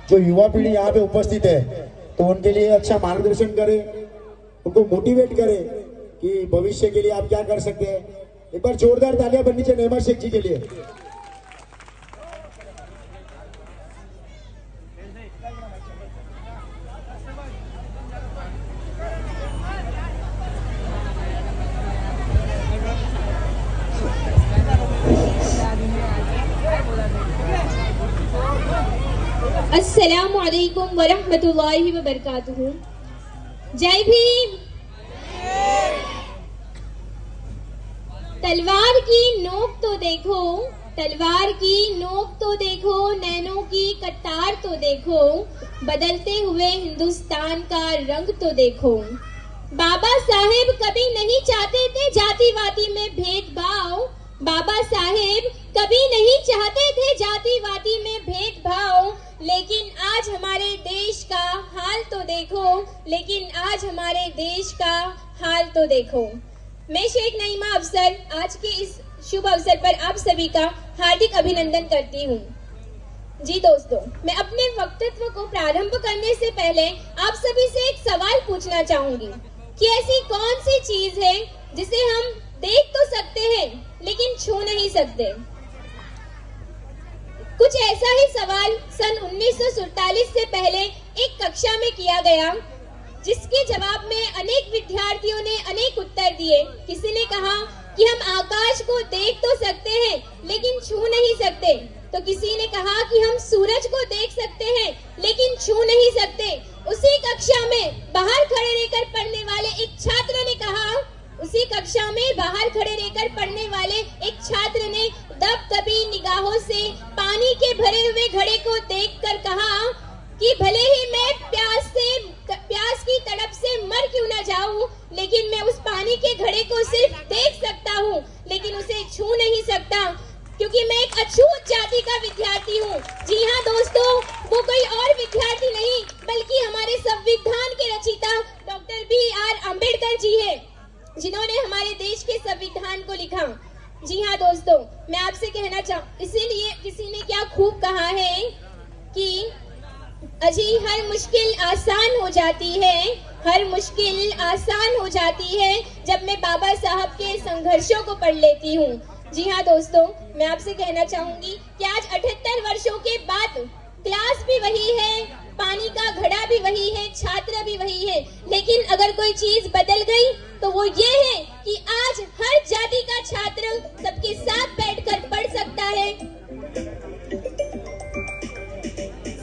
जो युवा पीढ़ी यहाँ पे उपस्थित है तो उनके लिए अच्छा मार्गदर्शन करे, उनको मोटिवेट करे कि भविष्य के लिए आप क्या कर सकते हैं। एक बार जोरदार तालियां बननी चाहिए नेमा शेख जी के लिए। अस्सलामु अलैकुम वरहमतुल्लाहि वबरकातुहू। जय भीम। तलवार की नोक तो देखो, तलवार की नोक तो देखो, नैनों की कतार तो देखो, बदलते हुए हिंदुस्तान का रंग तो देखो। बाबा साहेब कभी नहीं चाहते थे जातिवादी में भेदभाव, बाबा साहेब कभी नहीं चाहते थे जातिवादी में भेदभाव, लेकिन आज हमारे देश का हाल तो देखो, लेकिन आज हमारे देश का हाल तो देखो। मैं शेख नईमा अफसर आज के इस शुभ अवसर पर आप सभी का हार्दिक अभिनंदन करती हूँ। जी दोस्तों, मैं अपने वक्तव्य को प्रारंभ करने से पहले आप सभी से एक सवाल पूछना चाहूंगी कि ऐसी कौन सी चीज है जिसे हम देख तो सकते हैं लेकिन छू नहीं सकते। कुछ ऐसा ही सवाल सन 1947 से पहले एक कक्षा में किया गया, जिसके जवाब में अनेक विद्यार्थियों ने अनेक उत्तर दिए। किसी ने कहा कि हम आकाश को देख तो सकते हैं लेकिन छू नहीं सकते, तो किसी ने कहा कि हम सूरज को देख सकते हैं लेकिन छू नहीं सकते। उसी कक्षा में बाहर खड़े रहकर पढ़ने वाले एक छात्र ने कहा, उसी कक्षा में बाहर खड़े रहकर पढ़ने वाले एक छात्र ने दबदबी निगाहों से पानी के भरे हुए घड़े को देखकर कहा कि भले ही मैं प्यास की तड़प से मर क्यों न जाऊं, लेकिन मैं उस पानी के घड़े को सिर्फ देख सकता हूं लेकिन उसे छू नहीं सकता, क्योंकि मैं एक अछूत जाति का विद्यार्थी हूं। जी हाँ दोस्तों, वो कोई और विद्यार्थी नहीं बल्कि हमारे संविधान के रचयिता डॉक्टर B.R. अम्बेडकर जी है, जिन्होंने हमारे देश के संविधान को लिखा। जी हाँ दोस्तों, मैं आपसे कहना चाहूँ, इसीलिए किसी ने क्या खूब कहा है कि अजी हर मुश्किल आसान हो जाती है, हर मुश्किल आसान हो जाती है जब मैं बाबा साहब के संघर्षों को पढ़ लेती हूँ। जी हाँ दोस्तों, मैं आपसे कहना चाहूंगी कि आज 78 वर्षों के बाद क्लास भी वही है, पानी का घड़ा भी वही है, छात्र भी वही है, लेकिन अगर कोई चीज बदल गई तो वो ये है कि आज हर जाति का छात्र सबके साथ बैठकर पढ़ सकता है,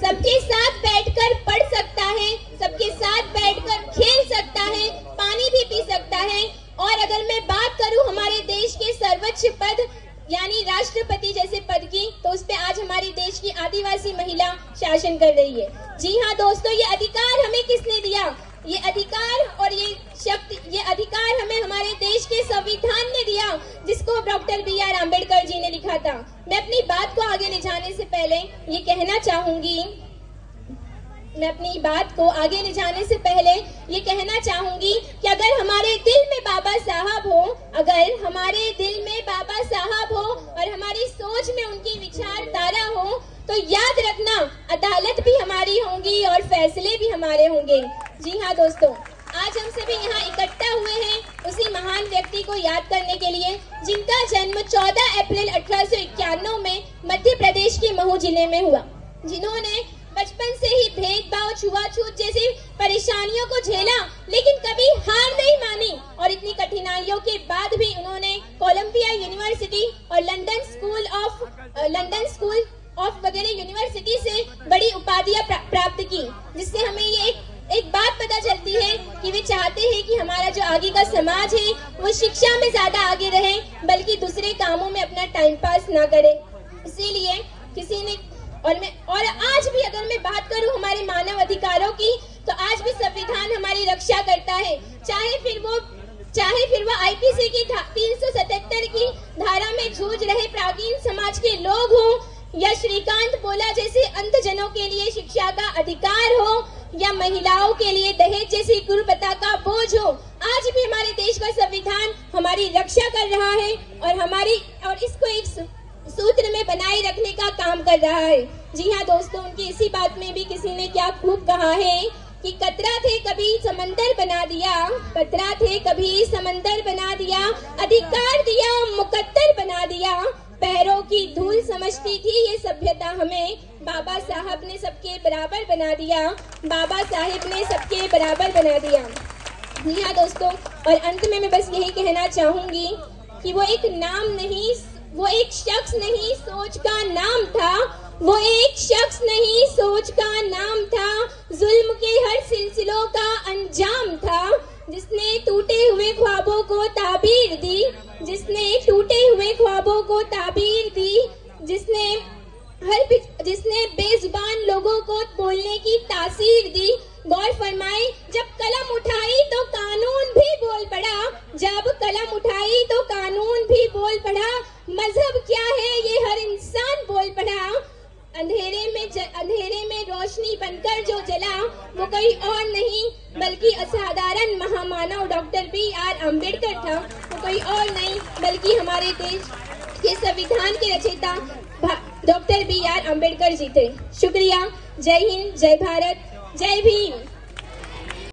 सबके साथ बैठकर पढ़ सकता है, सबके साथ बैठकर खेल सकता है, पानी भी पी सकता है। और अगर मैं बात करूं हमारे देश के सर्वोच्च पद यानी राष्ट्रपति जैसे पद की, तो उस पे आज हमारे देश की आदिवासी महिला शासन कर रही है। जी हाँ दोस्तों, ये अधिकार हमें किसने दिया? ये अधिकार और ये शक्ति, ये अधिकार हमें हमारे देश के संविधान ने दिया, जिसको डॉक्टर B.R. अम्बेडकर जी ने लिखा था। मैं अपनी बात को आगे ले जाने से पहले ये कहना चाहूंगी, मैं अपनी बात को आगे ले जाने से पहले ये कहना चाहूंगी कि अगर हमारे दिल में बाबा साहब हो, अगर हमारे दिल में बाबा साहब हो और हमारी सोच में उनकी विचारधारा हो, तो याद रखना अदालत भी हमारी होंगी और फैसले भी हमारे होंगे। जी हाँ दोस्तों, आज हम सभी यहाँ इकट्ठा हुए हैं उसी महान व्यक्ति को याद करने के लिए, जिनका जन्म 14 अप्रैल 1891 में मध्य प्रदेश के महू जिले में हुआ, जिन्होंने बचपन से ही भेदभाव, छुआछूत जैसी परेशानियों को झेला, लेकिन कभी हार नहीं मानी और इतनी कठिनाइयों के बाद भी उन्होंने कोलंबिया यूनिवर्सिटी और लंदन स्कूल ऑफ वगैरह यूनिवर्सिटी से बड़ी उपाधियां प्राप्त की, जिससे हमें ये एक बात पता चलती है कि वे चाहते हैं कि हमारा जो आगे का समाज है वो शिक्षा में ज्यादा आगे रहे, बल्कि दूसरे कामों में अपना टाइम पास ना करे। इसीलिए किसी ने और आज भी अगर मैं बात करूं हमारे मानव अधिकारों की, तो आज भी संविधान हमारी रक्षा करता है, चाहे फिर वो IPC की 377 की धारा में जूझ रहे प्राचीन समाज के लोग हों, या श्रीकांत बोला जैसे अंधजनों के लिए शिक्षा का अधिकार हो, या महिलाओं के लिए दहेज जैसी कुरीति का बोझ हो। आज भी हमारे देश का संविधान हमारी रक्षा कर रहा है और इसको एक सूत्र में बनाए रखने का काम कर रहा है। जी हाँ दोस्तों, उनकी इसी बात में भी किसी ने क्या खूब कहा है कि कतरा थे कभी समंदर बना दिया, कतरा थे कभी समंदर बना दिया, अधिकार दिया मुकद्दर बना दिया, पैरों की धूल समझती थी ये सभ्यता हमें, बाबा साहब ने सबके बराबर बना दिया, बाबा साहेब ने सबके बराबर बना दिया। जी हाँ दोस्तों, और अंत में मैं बस यही कहना चाहूंगी कि वो एक नाम नहीं, वो एक शख्स नहीं, सोच का नाम था, वो एक शख्स नहीं, सोच का नाम था, जुल्म के हर सिलसिलों का अंजाम था, जिसने टूटे हुए ख्वाबों को ताबीर दी, जिसने टूटे हुए ख्वाबों को ताबीर दी, जिसने बेजुबान लोगों को बोलने की तासीर दी। गौर फरमाए, जब कलम उठाई तो कानून भी बोल पड़ा, जब कलम उठाई तो कानून भी बोल पड़ा, मजहब क्या है ये हर इंसान बोल पड़ा, अंधेरे में रोशनी बनकर जो जला वो कोई और नहीं बल्कि असाधारण महामानव डॉक्टर B.R. अम्बेडकर था। वो कोई और नहीं बल्कि हमारे देश के संविधान के रचयिता डॉक्टर B.R. अम्बेडकर जी थे। शुक्रिया। जय हिंद, जय भारत, जय भीम।